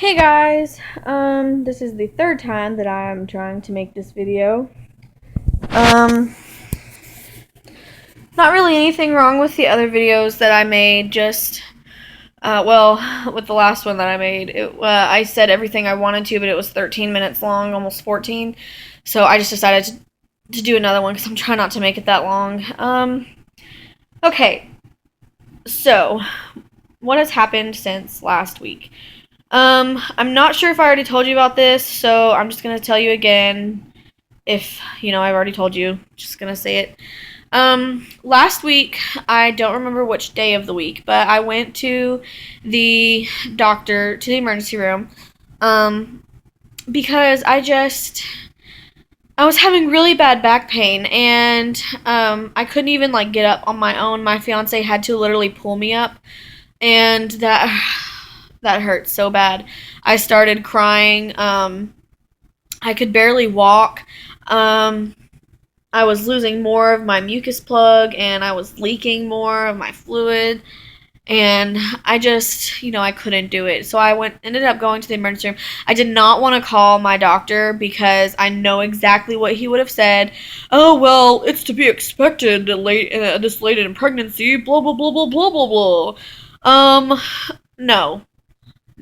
Hey guys, this is the third time that I'm trying to make this video. Um, Not really anything wrong with the other videos that I made, just, with the last one that I made, I said everything I wanted to, but it was 13 minutes long, almost 14, so I just decided to do another one, because I'm trying not to make it that long. Okay, so, what has happened since last week? I'm not sure if I already told you about this, so I'm just gonna tell you again. If I've already told you, just gonna say it. Last week, I don't remember which day of the week, but I went to the doctor, to the emergency room, um, because I was having really bad back pain, and I couldn't even like get up on my own. My fiance had to literally pull me up, and that hurt so bad. I started crying. I could barely walk. Um, I was losing more of my mucus plug, and I was leaking more of my fluid, and I couldn't do it. So ended up going to the emergency room. I did not want to call my doctor because I know exactly what he would have said. Oh, well, it's to be expected this late in pregnancy, blah blah blah blah blah blah blah. Um no.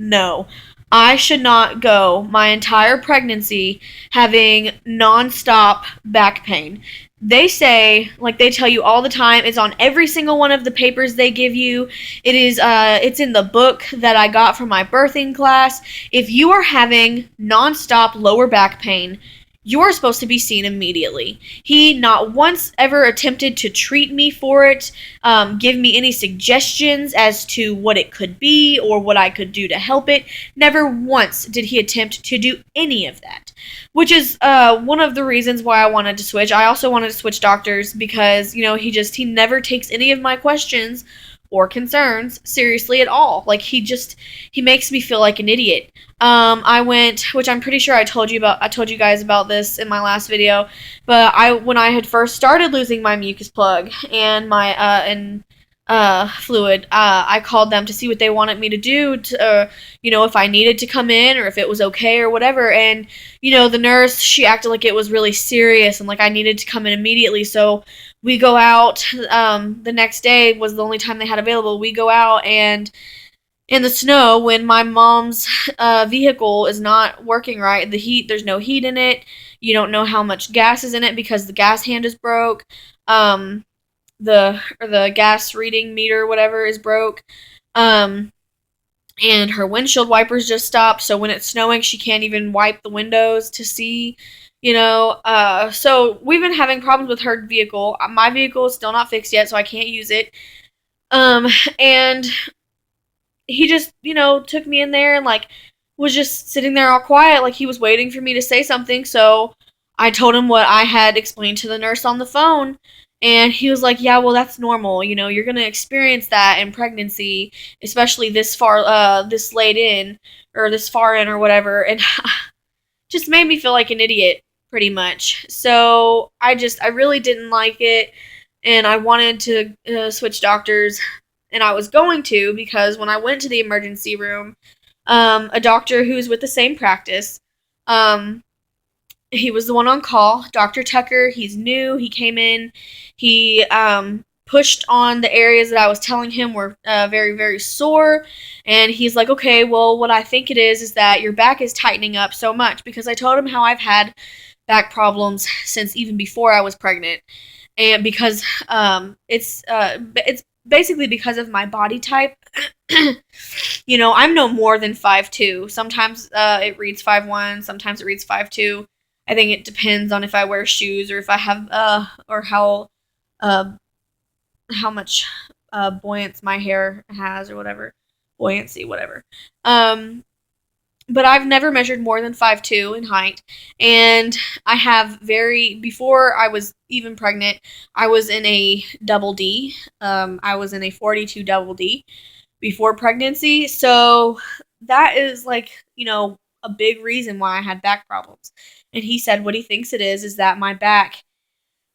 No. I should not go my entire pregnancy having nonstop back pain. They say, like they tell you all the time, it's on every single one of the papers they give you. It's in the book that I got from my birthing class. If you are having nonstop lower back pain, you are supposed to be seen immediately. He not once ever attempted to treat me for it, give me any suggestions as to what it could be or what I could do to help it. Never once did he attempt to do any of that, which is one of the reasons why I wanted to switch. I also wanted to switch doctors because he never takes any of my questions or concerns seriously at all. Like he makes me feel like an idiot. I went, which I'm pretty sure I told you about. I told you guys about this in my last video, but when I had first started losing my mucus plug and my fluid, I called them to see what they wanted me to do. If I needed to come in or if it was okay or whatever. And the nurse, she acted like it was really serious and like I needed to come in immediately. So we go out. The next day was the only time they had available. We go out and in the snow when my mom's vehicle is not working right. There's no heat in it. You don't know how much gas is in it because the gas hand is broke. Um, the gas reading meter, whatever, is broke. Um, and her windshield wipers just stopped. So when it's snowing, she can't even wipe the windows to see. So we've been having problems with her vehicle. My vehicle is still not fixed yet, so I can't use it. Um, and he just, took me in there and like was just sitting there all quiet, like he was waiting for me to say something. So I told him what I had explained to the nurse on the phone. And he was like, yeah, well, that's normal. You're going to experience that in pregnancy, especially this late in, or this far in, or whatever. And just made me feel like an idiot, pretty much. So I really didn't like it. And I wanted to switch doctors, and I was going to because when I went to the emergency room, a doctor who's with the same practice, um, he was the one on call, Dr. Tucker. He's new. He came in. He pushed on the areas that I was telling him were very, very sore. And he's like, okay, well, what I think it is that your back is tightening up so much because I told him how I've had back problems since even before I was pregnant. And because it's basically because of my body type. I'm no more than 5'2". Sometimes it reads 5'1", sometimes it reads 5'2". I think it depends on if I wear shoes or if I have or uh how much buoyance my hair has or whatever. Buoyancy, whatever. But I've never measured more than 5'2" in height. And before I was even pregnant, I was in a double D. I was in a 42 double D before pregnancy. So that is like, a big reason why I had back problems. And he said what he thinks it is that my back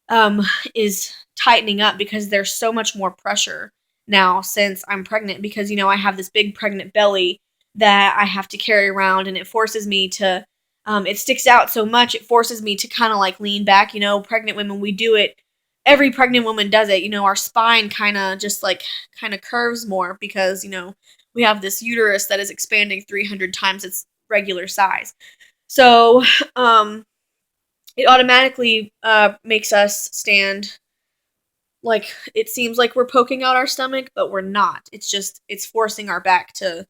um, is tightening up because there's so much more pressure now since I'm pregnant because, I have this big pregnant belly that I have to carry around, and it forces me to, it sticks out so much, it forces me to kind of like lean back. Pregnant women, we do it. Every pregnant woman does it. Our spine kind of just like kind of curves more because, we have this uterus that is expanding 300 times its regular size. So, it automatically makes us stand like it seems like we're poking out our stomach, but we're not. It's forcing our back to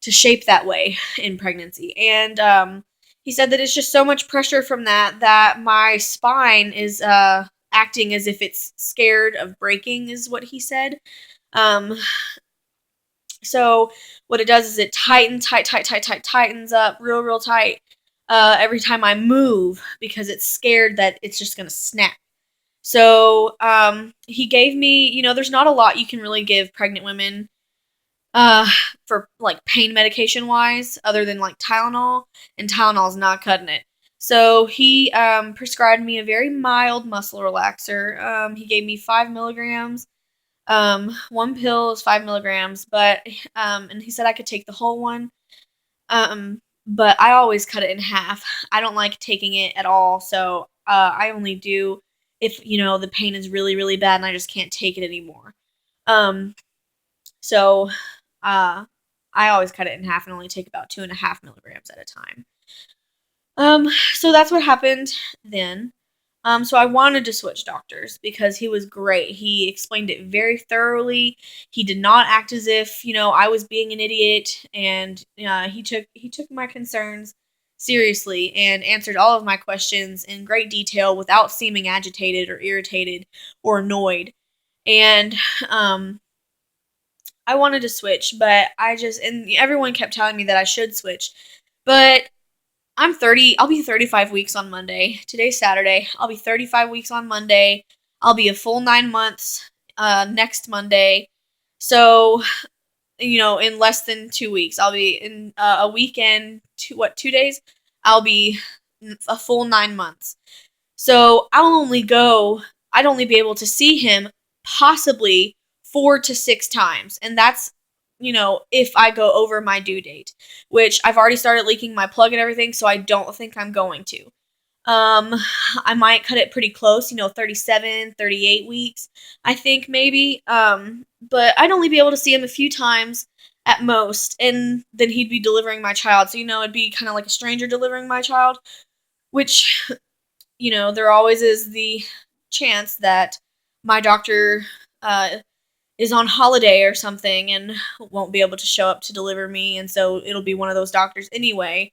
shape that way in pregnancy. And he said that it's just so much pressure from that my spine is acting as if it's scared of breaking, is what he said. Um, so what it does is it tightens up real tight every time I move because it's scared that it's just gonna snap. So he gave me, there's not a lot you can really give pregnant women uh for like pain medication wise other than like Tylenol, and Tylenol's not cutting it. So he prescribed me a very mild muscle relaxer. He gave me 5 milligrams. One pill is 5 milligrams, but and he said I could take the whole one. But I always cut it in half. I don't like taking it at all, so I only do if the pain is really bad and I just can't take it anymore. So I always cut it in half and only take about 2.5 milligrams at a time. So that's what happened then. So I wanted to switch doctors because he was great. He explained it very thoroughly. He did not act as if, I was being an idiot, and he took my concerns seriously and answered all of my questions in great detail without seeming agitated or irritated or annoyed. And I wanted to switch, but and everyone kept telling me that I should switch. But I'm 30. I'll be 35 weeks on Monday. Today's Saturday. I'll be 35 weeks on Monday. I'll be a full 9 months next Monday. So, in less than 2 weeks, I'll be in a weekend, 2 days? I'll be a full 9 months. So I'd only be able to see him possibly 4 to 6 times. And that's, if I go over my due date, which I've already started leaking my plug and everything, so I don't think I'm going to. Um, I might cut it pretty close, 37, 38 weeks, I think maybe. But I'd only be able to see him a few times at most, and then he'd be delivering my child. So, it'd be kind of like a stranger delivering my child, which there always is the chance that my doctor is on holiday or something and won't be able to show up to deliver me, and so it'll be one of those doctors anyway.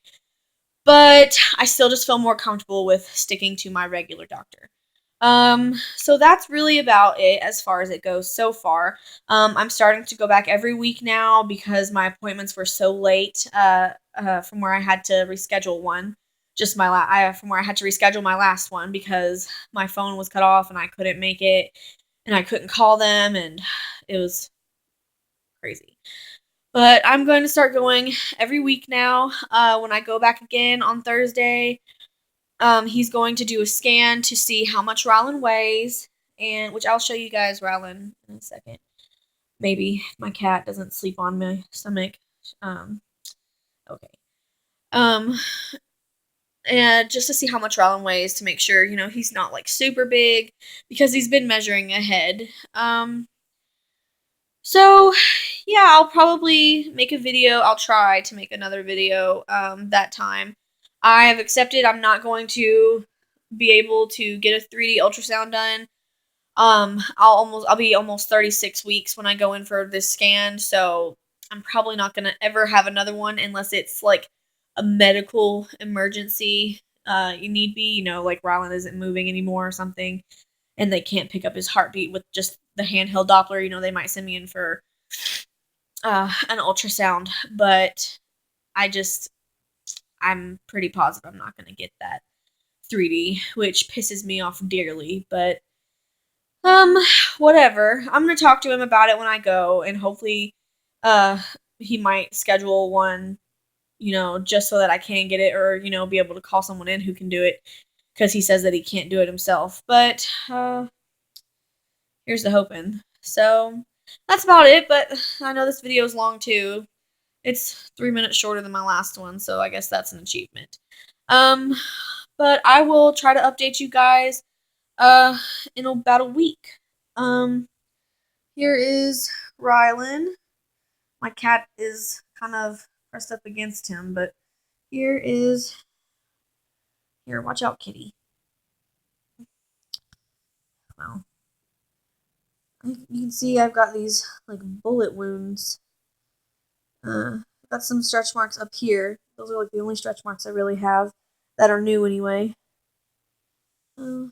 But I still just feel more comfortable with sticking to my regular doctor. So that's really about it as far as it goes so far. I'm starting to go back every week now because my appointments were so late from where I had to reschedule one. From where I had to reschedule my last one because my phone was cut off and I couldn't make it and I couldn't call them, and it was crazy. But I'm going to start going every week now. When I go back again on Thursday, he's going to do a scan to see how much Rylan weighs, and which I'll show you guys Rylan in a second. Maybe my cat doesn't sleep on my stomach. Okay. Um, and just to see how much Rylan weighs to make sure, he's not like super big because he's been measuring ahead. So yeah, I'll probably make a video. I'll try to make another video that time. I have accepted I'm not going to be able to get a 3D ultrasound done. I'll be almost 36 weeks when I go in for this scan, so I'm probably not gonna ever have another one unless it's like a medical emergency. You need be, like Rylan isn't moving anymore or something, and they can't pick up his heartbeat with just the handheld Doppler. They might send me in for an ultrasound, but I'm pretty positive I'm not gonna get that 3D, which pisses me off dearly, but whatever. I'm gonna talk to him about it when I go, and hopefully uh he might schedule one, just so that I can get it, or be able to call someone in who can do it, because he says that he can't do it himself. But here's the hoping. So that's about it, but I know this video is long too. It's 3 minutes shorter than my last one, so I guess that's an achievement. Um, but I will try to update you guys uh in about a week. Um, Here is Rylan. My cat is kind of pressed up against him, but here is here, watch out, kitty. Well, you can see I've got these like bullet wounds. Got some stretch marks up here. Those are like the only stretch marks I really have that are new anyway. Uh,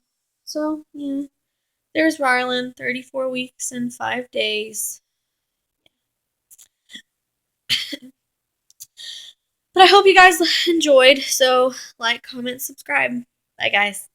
so yeah, there's Rylan, 34 weeks and 5 days. But I hope you guys enjoyed. So like, comment, subscribe. Bye, guys.